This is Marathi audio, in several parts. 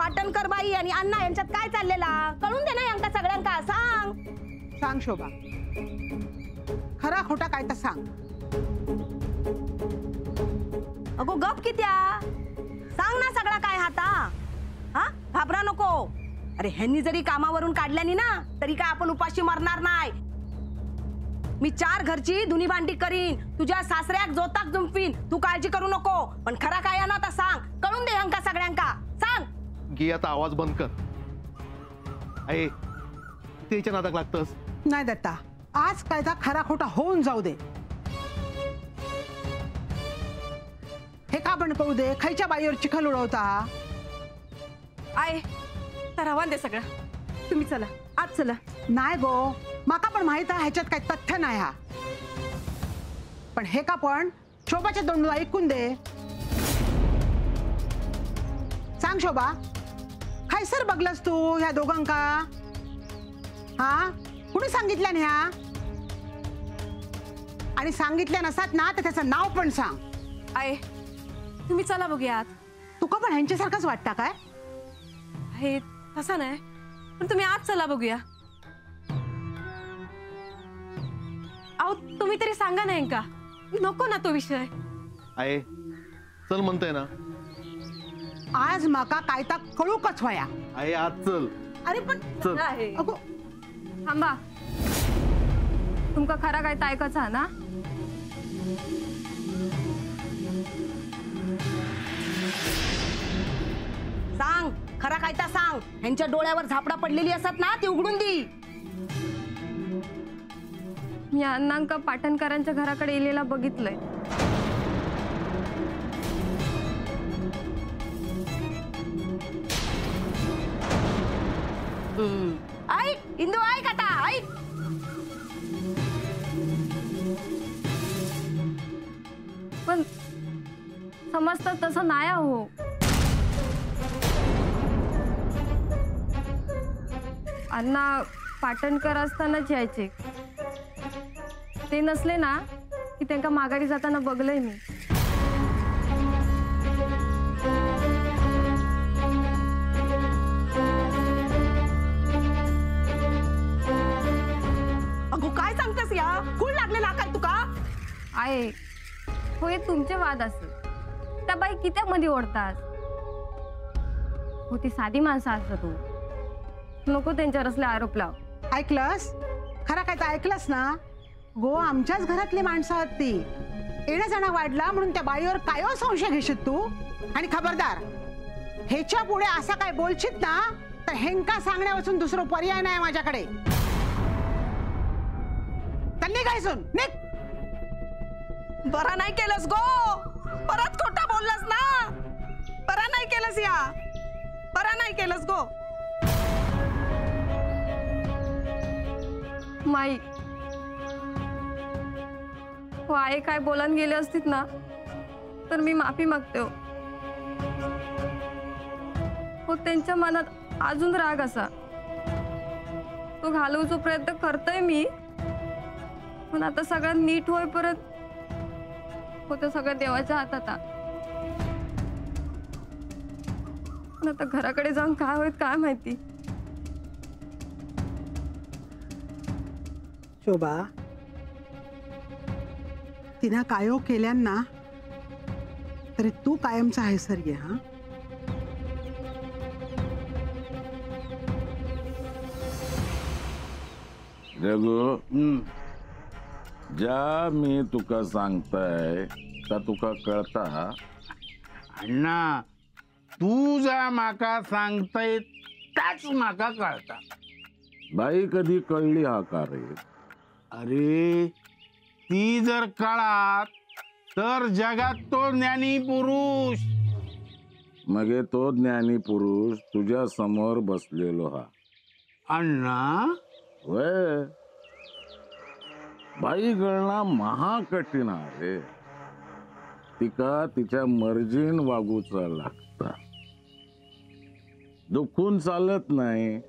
पाटणकर बाई आणि अण्णा यांच्यात काय चाललेला कळून दे ना यांका सगळ्यांका. सांग सांग शोभा, खरा खोटा काय तर सांग. अगो गप कित्या, सांग ना सगळा काय हाता. हा घाबरा नको. अरे ह्यांनी जरी कामावरून काढल्यानी ना तरी काय आपण उपाशी मरणार नाही. मी 4 घरची धुनी भांडी करीन, तुझ्या सासऱ्याक जोताक जुंपीन, तू काळजी करू नको. पण खरा काय ना आता सांग, कळून दे ह्यांका सगळ्यांका. सांग. घे आता आवाज बंद कर. आहे त्याच्या नादाक लागतस. नाही दत्ता, आज काय तर खरा खोटा होऊन जाऊ दे. हे का पण कळू दे, खायच्या बाईवर चिखल उडवता. आय तर हवान दे सगळं. तुम्ही चला आज चला. नाही गो, माका पण माहित आहे ह्याच्यात काही तथ्य नाही. हा पण हे का पण शोभाच्या तोंडून ऐकून दे. सांग शोभा, खायसर बघलस तू ह्या दोघांका? हा कुणी सांगितलं ह्या? आणि सांगितल्या नसतात ना तर त्याचं नाव पण सांग. आय तुम्ही चला बघूयात. तुका पण ह्यांच्यासारखंच वाटतं काय? हे तसं नाही, पण तुम्ही आज चला बघूया. अहो तुम्ही तरी सांगा नाही का, नको ना तो विषय. आहे चल म्हणतोय ना. आज माका काय तर कळूकच व्हाया. आहे आज चल. अरे पण चल. अगो थांबा, तुमका खरा काय ऐकायचा ना? सांग खरा काय ता सांग. ह्यांच्या डोळ्यावर झापडा पडलेली असत ना ती उघडून दी. मी अण्णांका पाटणकरांच्या घराकडे येलेला बघितलंय. ऐक इंदू, ऐक आता ऐक. पण समजतं तसं नाही हो. अण्णा पाटणकर असतानाच यायचे. ते नसले ना की त्यांना माघारी जाताना बघलंय मी. अगो काय सांगतेस या? कुळ लागलेला काय तुका? आहे होय तुमचे वाद असत. त्या बाई कित्या मध्ये ओढतात हो. ती साधी माणसं असत तू नको त्यांच्यावर असले आरोप लाव. ऐकलंस? खरा काय तर ऐकलंस ना? गो आमच्याच घरातली माणसं आहेत ती. येणं जाणं वाढला म्हणून त्या बाईवर काय संशय घेशील तू? आणि खबरदार, ह्याच्या पुढे असा काय बोलशील ना तर हेंका सांगण्यापासून दुसरं पर्याय नाही माझ्याकडे. त्यांनी काय सुन निघ. बरा नाही केलंस गो, परत खोटा बोललास ना. बरा नाही केलंस या, बरा नाही केलंस गो. माई हो, आई काय बोलान गेले असतील ना तर मी माफी मागते हो. त्यांच्या मनात अजून राग असा तो घालवचा प्रयत्न करतोय मी. पण आता सगळं नीट होईपर्यंत होतं सगळं देवाच्या हातात. पण आता घराकडे जाऊन काय होईल काय माहिती. शोभा, तिनं कायो केल्यांना तरी तू कायमचा आहे सर ये. हा रघु, ज्या मी तुका सांगताय का तुका कळता? अण्णा तू जा माका सांगताय त्याच माका कळता. बाई कधी कळली हा का रे? अरे ती जर कळात तर जगात तो ज्ञानी पुरुष. मगे तो ज्ञानी पुरुष तुझ्या समोर बसलेलो हा. अण्णा वय बाई गळणा महाकठीण आहे. तिका तिच्या मर्जीन वागूचा लागता. दुखून चालत नाही.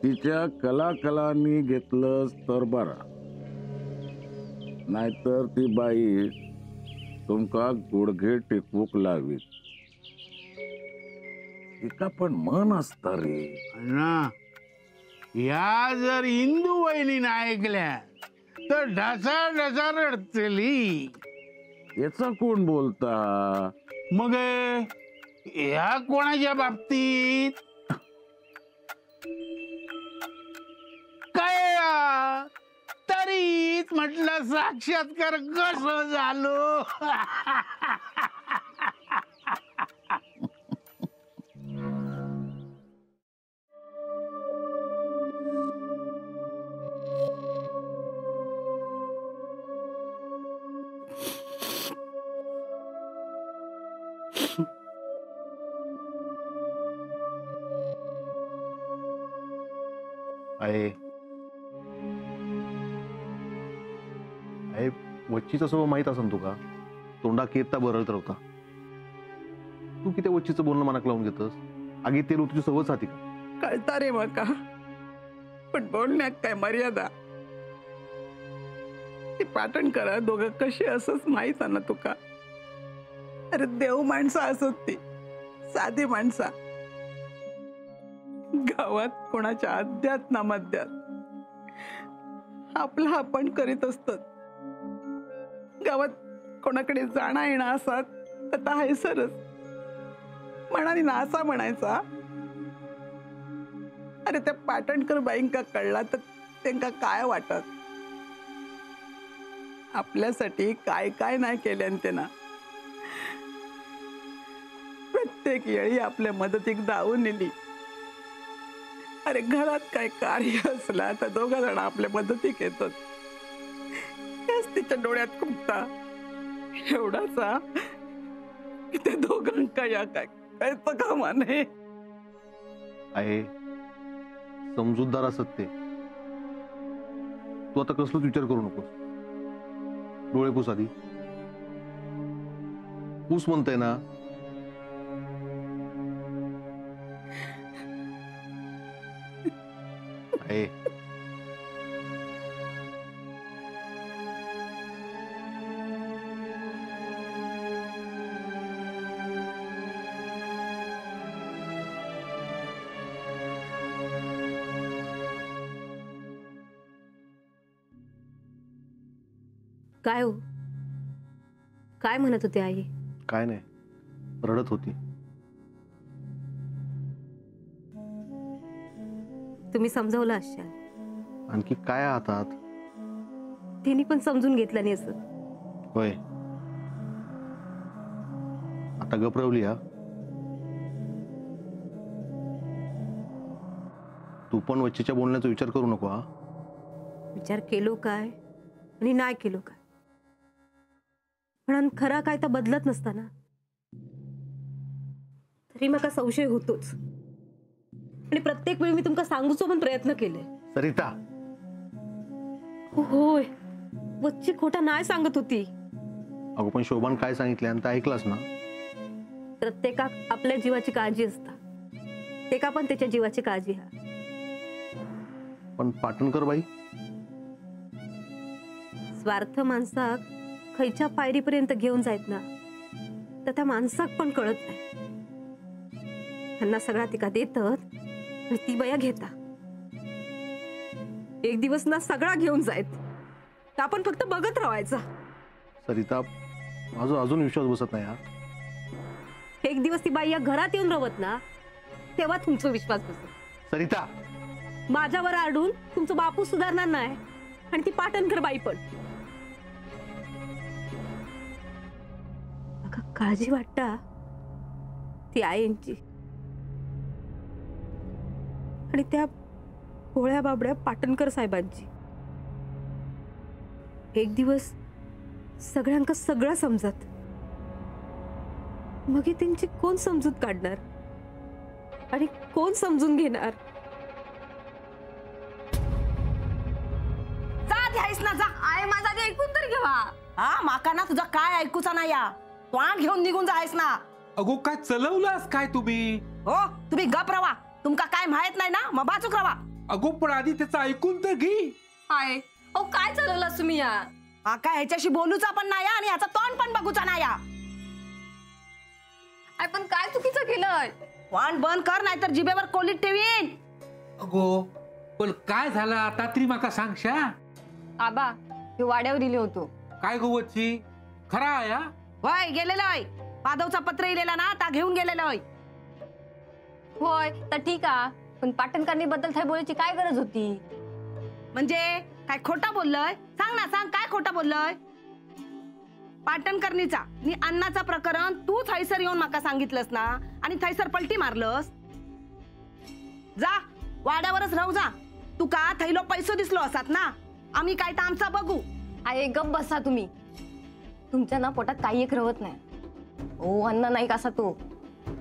तिच्या कलाकलांनी घेतलंस तर बरा, नाहीतर ती बाई तुमका गुडघे टेकवूक लावी. एका पण मन असतं रे. अण्णा या जर इंदू वहिनीनं ऐकल्या तर ढसा ढसा रडतली. याचा कोण बोलता? मग ह्या कोणाच्या बाबतीत काय तरीच म्हटलं साक्षात्कार कसं झालो. आहे वच्चीचा स्वभाव माहित असेल तुका. तोंडा केता बरळत होता. तू किती वच्चीचं बोलणं मनाक लावून घेतस. आगी ते तुझी सवच हाती का? कळता रे माका, पण बोलण्यात काय मर्यादा. ती पाटण करा दोघं कशी असंच माहित ना तुका. अरे देव माणसं असत ती, साधी माणसा. गावात कोणाच्या अध्यात ना मध्यात आपला आपण करीत असतात. गावात कोणाकडे जाणं येणं असत तर आहे सरच म्हणाली ना असा म्हणायचा. अरे त्या पाटणकर बाईंका कळला तर त्यांना काय वाटत. आपल्यासाठी काय काय नाही केल्यान त्यांना. प्रत्येक वेळी आपल्या मदतीक धावून नेली. अरे घरात काय कार्य असला तर दोघा जण आपल्या मदतीक येतात. त्याच तिच्या डोळ्यात खुपता एवढाचा की त्या दोघांका या काय कळतं कामा नये. आहे समजूतदार असत ते. तू आता कसलंच विचार करू नकोस. डोळे पुस आधी. पुस म्हणताय ना. आहे काय हो, काय म्हणत होते आई? काय नाही, रडत होती. तुम्ही समजावलं असाल. आणखी काय हातात? तिने पण समजून घेतलं नाही असं. होय, आता गपरवली. हा तू पण वच्चीच्या बोलण्याचा विचार करू नको. हा विचार केलो काय आणि नाही केलो काय, पण खरा काय तर बदलत नसताना तरी मला संशय होतोच. आणि प्रत्येक वेळी मी तुमका सांगूचो पण प्रयत्न केले. सरिता, होय, वच्ची खोटा नाही सांगत होती. अगो पण शोभान काय सांगितलं आणि ते ऐकलास ना. प्रत्येकाक आपल्या जीवाची काळजी असता. तेका पण त्याच्या जीवाची काळजी हा. पण पाटणकर बाई स्वार्थ माणसाक खयच्या पायरीपर्यंत घेऊन जायत ना तर त्या माणसाक पण कळत नाही. त्यांना सगळा तिका देतात आणि ती बया घेता. एक दिवस ना सगळा घेऊन जायत तर आपण फक्त बघत राहायचा. सरिता, माझा अजून विश्वास बसत नाही. हा एक दिवस ती बाई या घरात येऊन राहत ना तेव्हा तुमचा विश्वास बसत. सरिता, माझ्यावर आडून तुमचं बापू सुधारणार नाही आणि ती पाटणकर बाई पण. काळजी वाटता ती आईंची आणि त्या भोळ्या बाबड्या पाटणकर साहेबांची. एक दिवस सगळ्यांका सगळं समजत. मग हे त्यांची कोण समजूत काढणार आणि कोण समजून घेणार. जा घ्यायस ना, जा. आई माझा आधी ऐकून तर घेवा. हा, माका ना तुझा काय ऐकूचा नाही. या तोंड घेऊन निघून जायस ना. अगो काय चलवलास काय तुम्ही? हो, तुम्ही गप रवा. तुमका काय माहित नाही ना, मग बाजूक रवा. अगो पण आधी त्याचं ऐकून तर घे. आई अहो काय चालवलास तुम्ही या? हा काय ह्याच्याशी बोलूचा पण नाही आणि ह्याचा तोंड पण बघूचा नाही. आई पण काय चुकीचं केलंय? वाण बंद कर नाहीतर जिभेवर कोलीत ठेवीन. अगो पण काय झालं आता तरी माका सांगशा. आबा हे वाड्यावर दिले होतो. काय गो वच्ची खरा आहे हा? होय गेलेलोय. माधवचा पत्र इलेला ना ता घेऊन गेलेलोय. होय तर ठीक आ, पण पाटणकरणी बद्दल थंय बोलायची काय गरज होती? म्हणजे काय खोटा बोललोय? सांग ना सांग काय खोटा बोललोय? पाटणकर्णीचा नि अन्नाचा प्रकरण तू थैसर येऊन माका सांगितलंस ना आणि थैसर पलटी मारलंस. जा वाड्यावरच राहू जा. तुका थैलो पैसो दिसलो असतात ना. आम्ही काय तर आमचा बघू. आये गप बसा तुम्ही. तुमच्या ना पोटात काही एक रवत नाही. ओ अन्न नाही कसा तो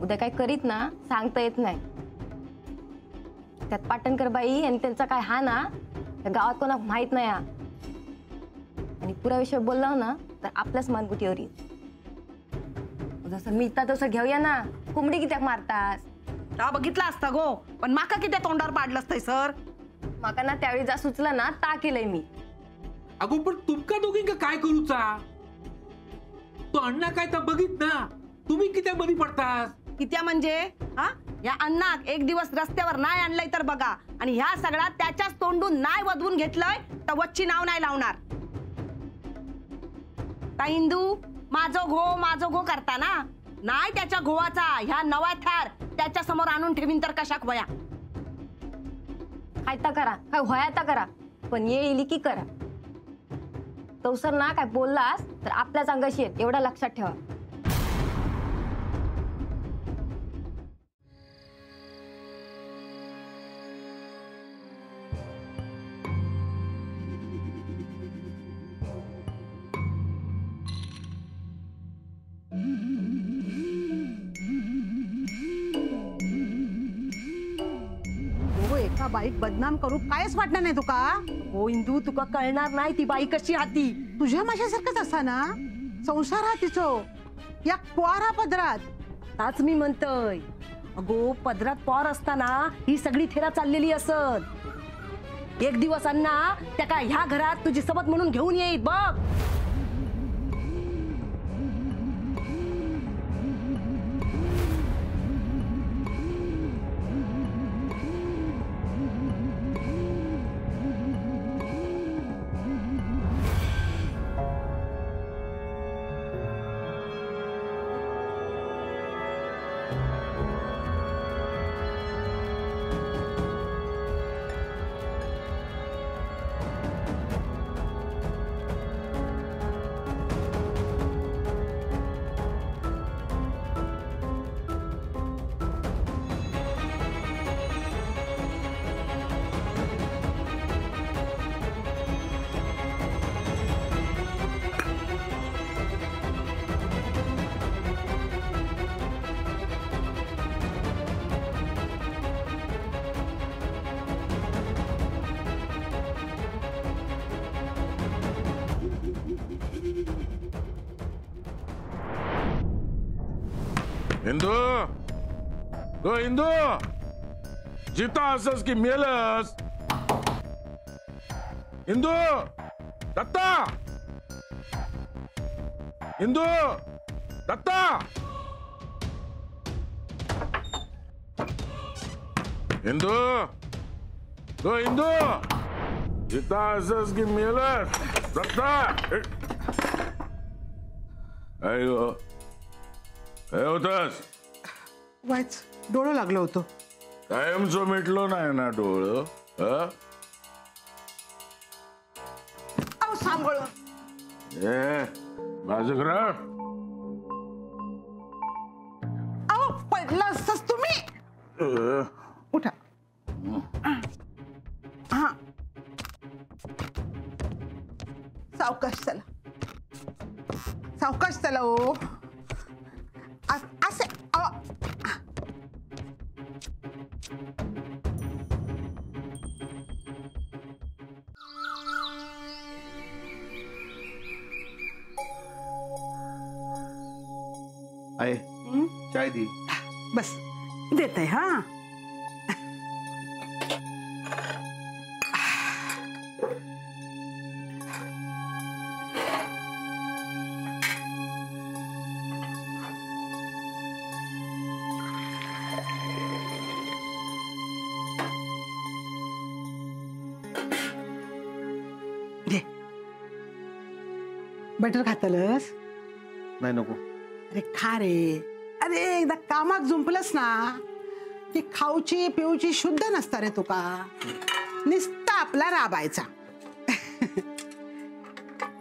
उद्या काय करीत ना सांगता येत नाही. त्यात पाटणकर बाई आणि त्यांचा काय हा ना त्या गावात कोणा माहित नाही हा. आणि पुरा विषय बोलला ना तर आपल्याच मानगुटीवर येईल. जसं मिळता तसं घेऊया ना. कोंबडी कित्याक मारतास? हा बघितला असता गो पण माका किती तोंडावर पाडलंस थैसर. माका ना त्यावेळी जा सुचलं ना ता केलंय मी. अगो पण तुमका दोघींका काय करूचा? तो अण्णा काय तर बघित ना तुम्ही किती मध्ये पडतास. कित्या म्हणजे हा या अन्नाक एक दिवस रस्त्यावर नाही आणलंय तर बघा आणि ह्या सगळ्या त्याच्याच तोंडून नाही वधवून घेतलंय तर वच्ची नाव नाही लावणार. ता हिंदू माझो घो करता ना नाही त्याच्या घोवाचा ह्या नवा थार त्याच्या समोर आणून ठेवीन तर कशाक वया. काय ता करा काय होया ता करा पण ये इली की करा. तवसर ना काय बोललास तर आपल्याच अंगाशी येत एवढा लक्षात ठेवा. हो एका बाईक बदनाम करू कायच वाटणार नाही तुका. हो हिंदू तुका कळणार नाही ती बाई कशी हाती. तुझ्या माझ्यासारखंच असा ना संसार हा तिचो या क्वारा पदरात. ताच मी म्हणतोय अगो पदरात पॉर असताना ही सगळी थेरा चाललेली असत. एक दिवस अण्णा त्या काय ह्या घरात तुझी सबत म्हणून घेऊन येईल बघ. हिंदू तो हिंदू जिता असस की मेलस. हिंदू दत्ता हिंदू दत्ता हिंदू तो हिंदू जिता असस की मेलस दत्ता. अयो काय होतास? वाच डोळं लागलं होतं. कायमचं मिटलो नाही ना डोळं. अहो सांभाळ. ए बाजूकरा अहो पडलं असतच तुम्ही. उठा. हा सावकाश चला सावकाश चला. ओ असे आहे चाय दी. बस देत आहे. हा बटर खातलस? नाही नको. अरे खा रे. अरे एकदा कामाक जुंपलंस ना की खाऊची पिऊची शुद्ध नसता रे तुका. निस्ता आपला राबायचा.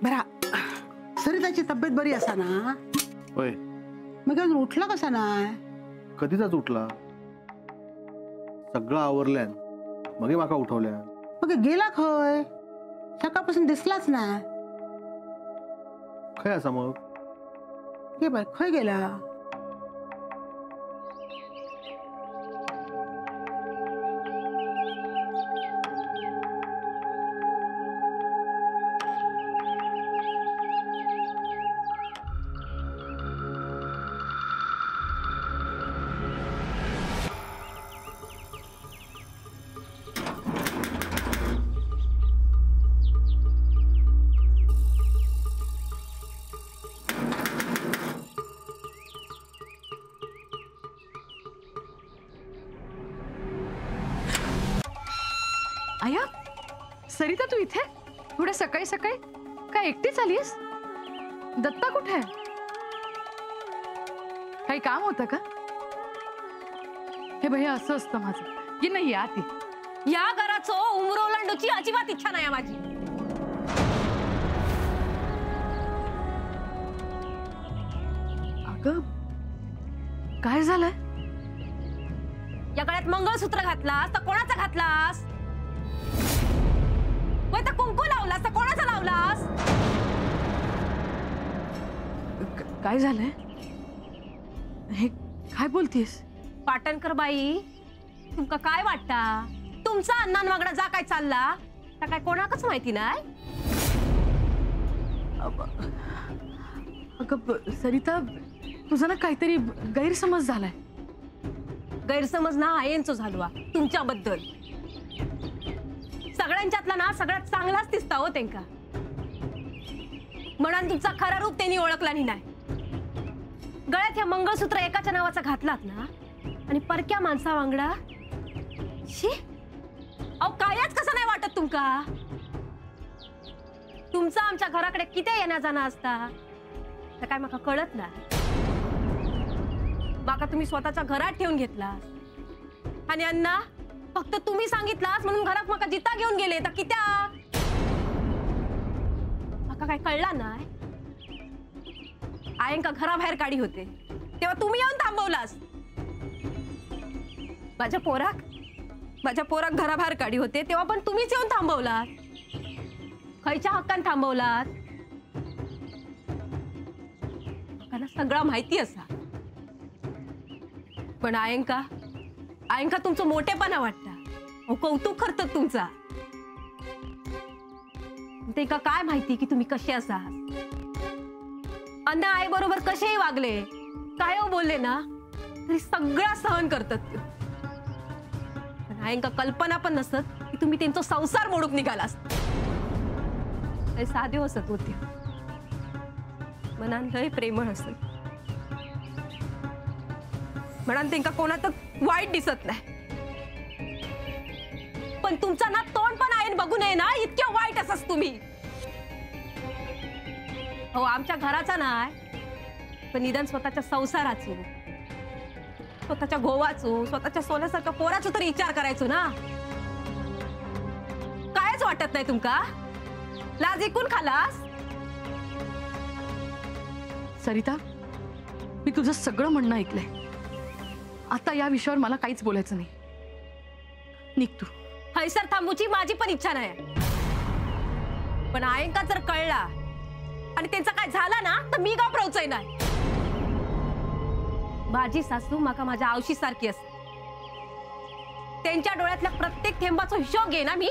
बरा सरिताची तब्येत बरी असा ना? होय. मग अजून उठला कसा नाही? कधीचाच उठला. सगळं आवरल्यान मग माका उठवल्या. मग गेला खय? सकाळपासून दिसलाच नाही. काय असा मग? हे बाय खय गेला? आया, सरिता तू इथे थोड्या सकाळी सकाळी काय एकटीच आलीस? दत्ता कुठे आहे? काही काम होतं का? हे भैया असं असतं माझं की नाही आती. या घराचो उमरो ओलांडूची अजिबात इच्छा नाही माझी. अगं काय झालंय? या गळ्यात मंगळसूत्र घातलास तर कोणाचा घातलास? वय तर कुंकू लावलास तर कोणाचा लावलास? काय झालंय? हे काय बोलतीस? पाटणकर बाई, तुमका काय वाटता तुमचा अण्णान वागडा जा काय चालला तर काय कोणाकच माहिती नाही? अगं सरिता, तुझा ना काहीतरी गैरसमज झालाय. गैरसमज ना आयनचो झालो तुमच्याबद्दल. सगळ्यांच्यातला ना सगळ्यात चांगलाच दिसता हो त्यांका. म्हणून तुमचा खरा रूप त्यांनी ओळखला नाही. गळ्यात हे मंगळसूत्र एकाच्या नावाचा घातलात ना आणि परक्या माणसा वांगडा शी अहो कायच कसं नाही वाटत तुमका? तुमचा आमच्या घराकडे किती येण्या जाणं असता तर काय माका कळत ना. माका तुम्ही स्वतःच्या घरात ठेवून घेतला आणि अण्णा फक्त तुम्ही सांगितलास म्हणून घरात माका जिता घेऊन गेले तर कित्या? माका काय कळला नाही. आयंका घराबाहेर काढी होते तेव्हा तुम्ही येऊन थांबवलास. माझ्या पोराक घराबाहेर काढी होते तेव्हा पण तुम्हीच येऊन थांबवलात. खयच्या हक्कान थांबवलात? मला सगळं माहिती असा. पण आयंका तुमचं मोठेपणा वाटता. अहो कौतुक करतात तुमचा. ते का काय माहिती की तुम्ही कसे असा. अण्णा आई बरोबर कसेही वागले काय हो बोलले ना तरी सगळं सहन करतात. पण आयंका कल्पना पण नसत की तुम्ही त्यांचा संसार मोडूक निघालास. साधे असत होते मनान लय प्रेमळ असत. म्हणान त्यांका कोणात वाईट दिसत नाही. पण तुमचा ना तोंड पण आयन बघू नये ना इतक्या वाईट असस तुम्ही. हो आमच्या घराचा नाही पण निदान स्वतःच्या संसाराचो स्वतःच्या गोवाचो स्वतःच्या सोन्यासारख्या पोराचो तरी विचार करायचो ना. कायच वाटत नाही तुमका? लाज ऐकून खालास? सरिता, मी तुझं सगळं म्हणणं ऐकलंय. आता या विषयावर मला काहीच बोलायचं नाही. निघ तू. हैसर थांबूची माझी पण इच्छा नाही. पण आयंका जर कळला आणि त्यांचा काय झाला ना तर मी घाबरवचंय नाही. माझी सासू माका माझ्या आवशी सारखी असते. त्यांच्या डोळ्यातल्या प्रत्येक थेंबाचा हिशोब घे ना मी.